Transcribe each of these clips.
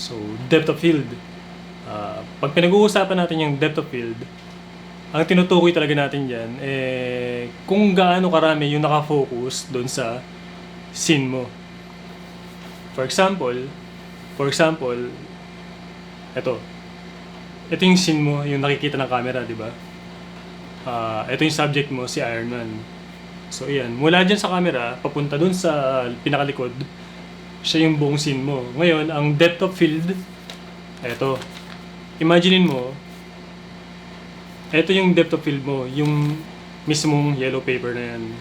So, depth of field. Pag pinag-uusapan natin yung depth of field, ang tinutukoy talaga natin dyan, kung gaano karami yung naka-focus doon sa scene mo. For example, ito yung scene mo, yung nakikita ng camera, di ba? Ito yung subject mo, si Iron Man. So, iyan. Mula dyan sa camera, papunta dun sa pinakalikod, siya yung buong scene mo. Ngayon, ang depth of field, eto. Imaginein mo, eto yung depth of field mo, yung mismong yellow paper na yan.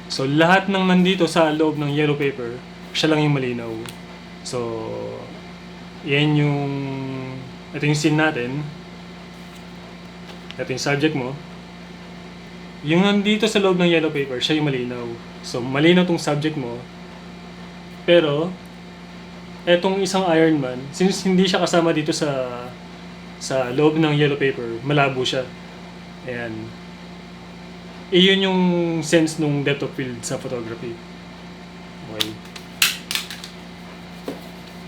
So, lahat ng nandito sa loob ng yellow paper, siya lang yung malinaw. So, yan yung, ito yung scene natin. Ito yung subject mo. Yung nandito sa loob ng yellow paper, siya yung malinaw. So, malinaw tong subject mo. Pero, etong isang Iron Man, since hindi siya kasama dito sa loob ng yellow paper, malabo siya. Ayan. Iyon yung sense nung depth of field sa photography. Okay.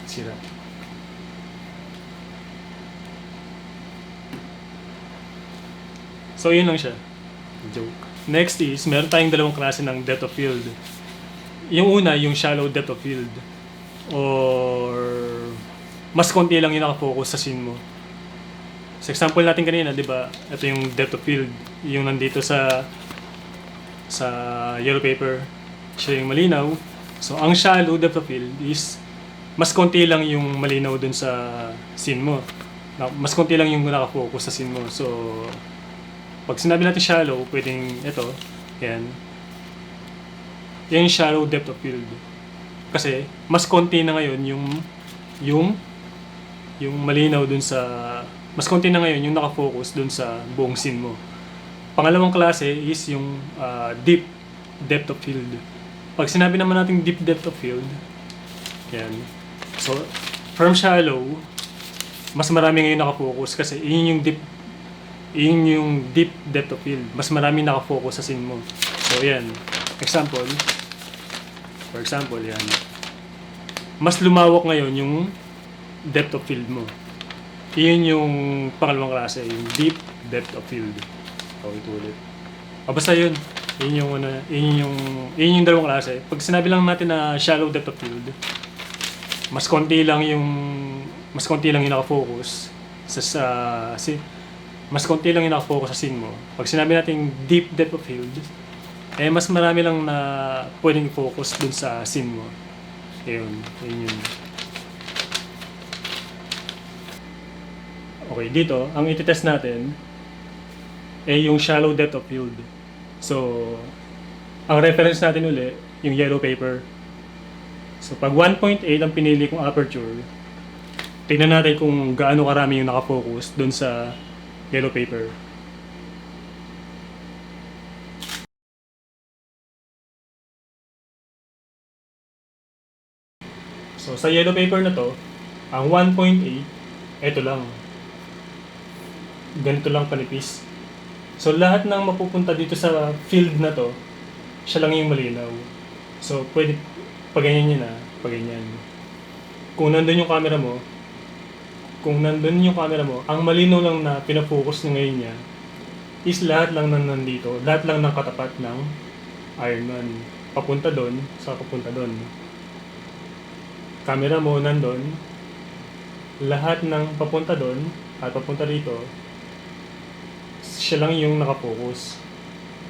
Sira. So, yun lang siya. Joke. Next is, meron tayong dalawang klase ng depth of field. Yung una, yung shallow depth of field. Or mas konti lang yung nakafocus sa scene mo. Sa example natin kanina, di ba? Ito yung depth of field. Yung nandito sa yellow paper. Siya yung malinaw. So, ang shallow depth of field is mas konti lang yung malinaw dun sa scene mo. Mas konti lang yung nakafocus sa scene mo. So, pag sinabi natin shallow, pwedeng ito, yan. Yan yung shallow depth of field. Kasi, mas konti na ngayon yung malinaw dun sa, mas konti na ngayon yung nakafocus dun sa buong scene mo. Pangalawang klase is yung deep depth of field. Pag sinabi naman natin deep depth of field, yan. So, from shallow, mas marami ngayon nakafocus kasi yun yung deep depth of field. Mas marami nakafocus sa scene mo. So, yan. For example, yan. Mas lumawak ngayon yung depth of field mo. Iyon yung pangalawang klase, yung deep depth of field. Ulit. Basta yun. Yun yung dalawang klase. Pag sinabi lang natin na shallow depth of field, mas konti lang yung nakafocus mas konti lang yung nakafocus sa scene mo. Pag sinabi natin deep depth of field, mas marami lang na pwedeng focus dun sa scene mo. Yun yun. Okay, dito, ang ititest natin yung shallow depth of field. So, ang reference natin uli, yung yellow paper. So, pag 1.8 ang pinili kong aperture, tingnan natin kung gaano karami yung nakafocus dun sa yellow paper. So, sa yellow paper na to, ang 1.8, ito lang. Ganito lang panipis. So, lahat ng mapupunta dito sa field na to, siya lang yung malinaw. So, pwede, paganyan yun paganyan. Kung nandun yung camera mo, ang malinaw lang na pinafocus na ngayon niya is lahat lang ng nandito, lahat lang ng katapat ng Iron Man. Papunta doon, papunta doon. Camera mo nandun, lahat ng papunta doon at papunta dito, siya lang yung nakafocus.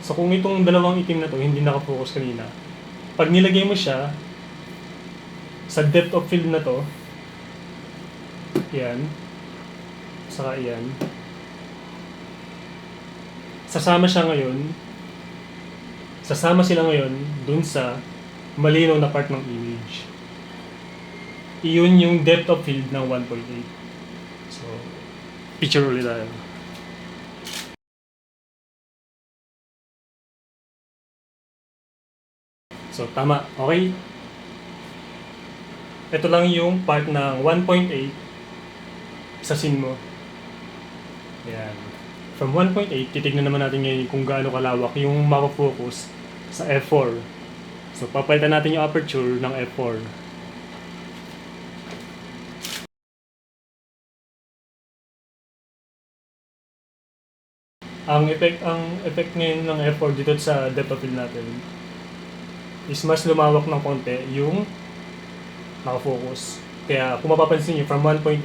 So kung itong dalawang itim na to hindi nakafocus kanina, pag nilagay mo siya sa depth of field na to, yan, saka yan, sasama sila ngayon dun sa malinaw na part ng image. Iyon yung depth of field ng 1.8. So, picture ulit tayo. So, tama. Okay? Ito lang yung part ng 1.8 sa scene mo. Ayan. From 1.8, titignan naman natin ngayon kung gaano kalawak yung maka-focus sa f4. So, papalitan natin yung aperture ng f4. Ang effect ngayon ng effort dito sa depth of field natin is mas lumawak ng konti yung naka-focus. Kaya kung mapapansin niyo from 1.8,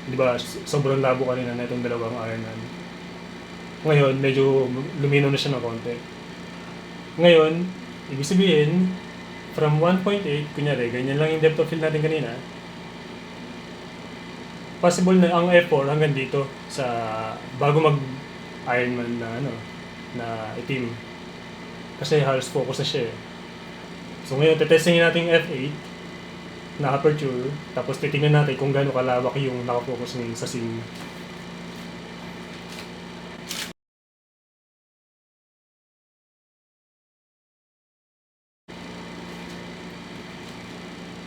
di ba, sobrang labo kanina na itong dalawang ironan. Ngayon, medyo luminaw na siya ng konti. Ngayon, ibig sabihin, from 1.8, kunyari, ganyan lang yung depth of field natin kanina, possible na ang F4 hanggang dito sa bago mag Ironman na na itim. Kasi halos focus na siya eh. So ngayon, tetestingin natin yung F8 na aperture, tapos titingnan natin kung gaano kalawak yung nakafocus ngayon sa scene.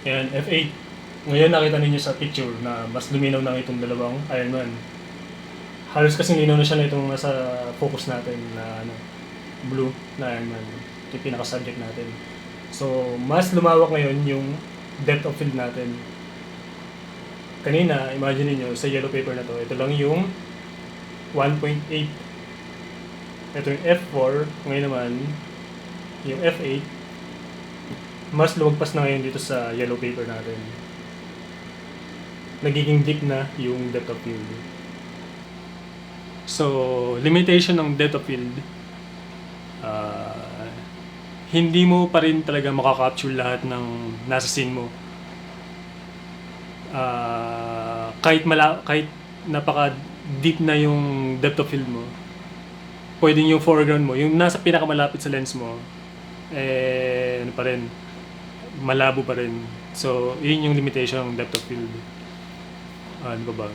Ayan, F8. Ngayon nakita ninyo sa picture na mas luminaw na itong dalawang Ironman. Halos kasing linaw na siya na itong nasa focus natin na blue na Ironman. Ito yung pinaka-subject natin. So, mas lumawak ngayon yung depth of field natin. Kanina, imagine niyo sa yellow paper na to, ito lang yung 1.8. Ito yung F4, ngayon naman, yung F8, mas lumagpas na ngayon dito sa yellow paper natin. Nagiging deep na yung depth of field. So, limitation ng depth of field, hindi mo pa rin talaga makaka-capture lahat ng nasa scene mo. Kahit napaka-deep na yung depth of field mo, pwedeng yung foreground mo, yung nasa pinakamalapit sa lens mo, ano pa rin, malabo pa rin. So, yun yung limitation ng depth of field. Ano pa ba?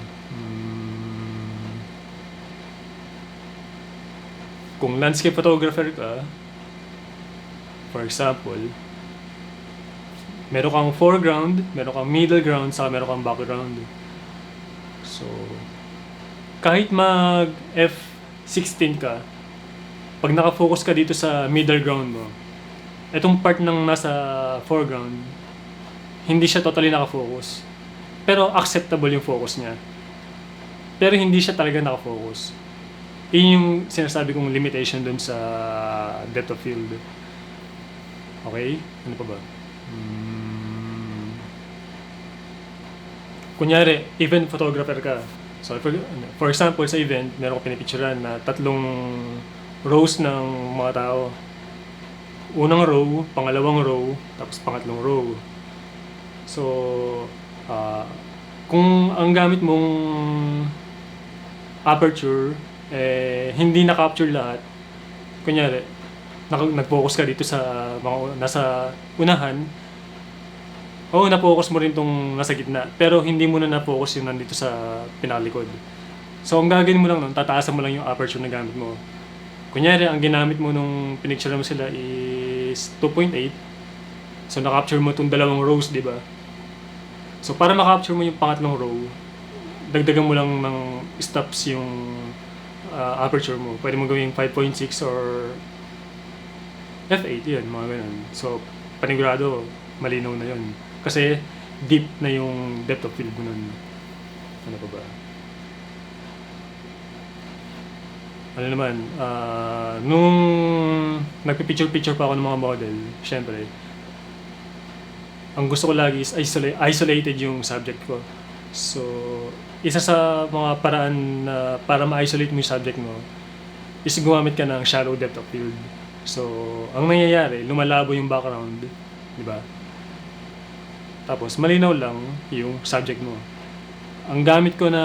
Kung landscape photographer ka, for example, meron kang foreground, meron kang middle ground, saka meron kang background. So, kahit mag F16 ka, pag nakafocus ka dito sa middle ground mo, itong part ng nasa foreground, hindi siya totally nakafocus. Pero acceptable yung focus niya. Pero hindi siya talaga nakafocus. Yun yung sinasabi kong limitation dun sa depth of field. Okay? Ano pa ba? Kunyari, event photographer ka. So, for example, sa event, meron ko pinipicturean na 3 rows ng mga tao. Unang row, pangalawang row, tapos pangatlong row. So, kung ang gamit mong aperture, hindi na-capture lahat, kunyari, nag-focus ka dito sa mga nasa unahan, na-focus mo rin tong nasa gitna, pero hindi mo na na-focus yung nandito sa pinakalikod. So, ang gagawin mo lang nun, tataasan mo lang yung aperture na gamit mo. Kunyari, ang ginamit mo nung pinicture mo sila is 2.8. So, na-capture mo itong 2 rows, di ba? So, para ma-capture mo yung pangatlong row, dagdagan mo lang ng stops yung aperture mo. Pwede mo gawing 5.6 or F8, yun, mga ganun. So, panigurado, malinaw na yun. Kasi, deep na yung depth of field mo nun. Ano pa ba? Ano naman, nung nagpipicture-picture pa ako ng mga model, syempre, ang gusto ko lagi is isolated yung subject ko. So, isa sa mga paraan na para ma-isolate mo yung subject mo is gumamit ka ng shallow depth of field. So, ang nangyayari, lumalabo yung background, di ba? Tapos, malinaw lang yung subject mo. Ang gamit ko na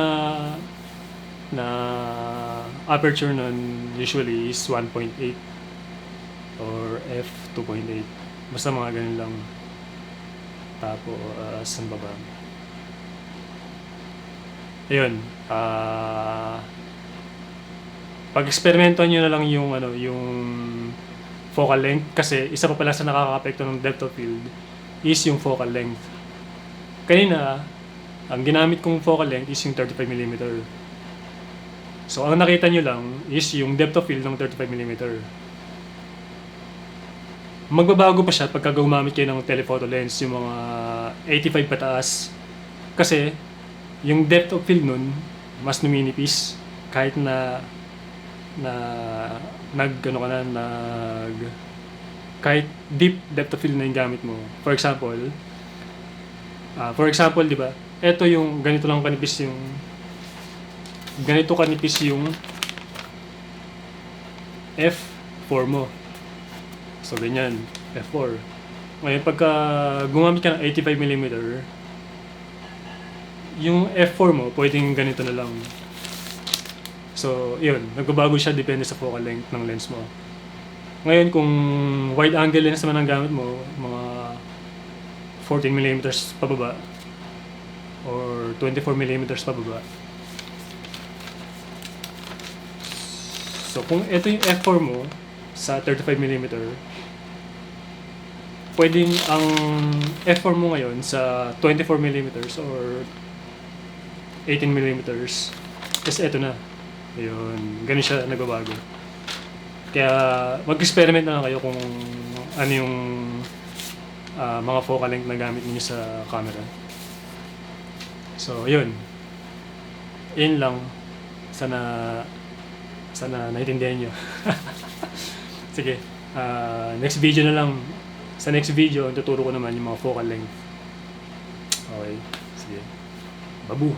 aperture nun usually is 1.8 or f2.8. Basta mga ganun lang. Tapos, saan ba ba? Ayun, pag-experimentuhan nyo na lang yung focal length, kasi isa pa pala sa nakaka-apekto ng depth of field is yung focal length. Kanina, ang ginamit kong focal length is yung 35mm. So, ang nakita nyo lang is yung depth of field ng 35mm. Magbabago pa siya pagka gumamit kayo ng telephoto lens, yung mga 85 pataas. Kasi, yung depth of field nun, mas numinipis kahit na na ano ka na, kahit deep depth of field na yung gamit mo. For example, di ba? Ito yung ganito kanipis yung F4 mo. So, ganyan. F4. Ngayon, pagka gumamit ka ng 85mm, yung F4 mo, pwedeng ganito na lang. So, yun. Nagbabago siya depende sa focal length ng lens mo. Ngayon, kung wide angle lens naman ang gamit mo, mga 14mm pababa or 24mm pababa. So, kung ito yung F4 mo sa 35mm, pwedeng ang F4 mo ngayon sa 24mm or 18mm is ito na. Ayun, ganun siya nagbabago. Kaya mag-experiment na lang kayo kung ano yung mga focal length na gamit niyo sa camera. So, yun. Yun lang. Sana naiintindihan nyo. Sige. Next video na lang. Sa next video, tuturo ko naman yung mga focal length. Okay. Sige. Babu.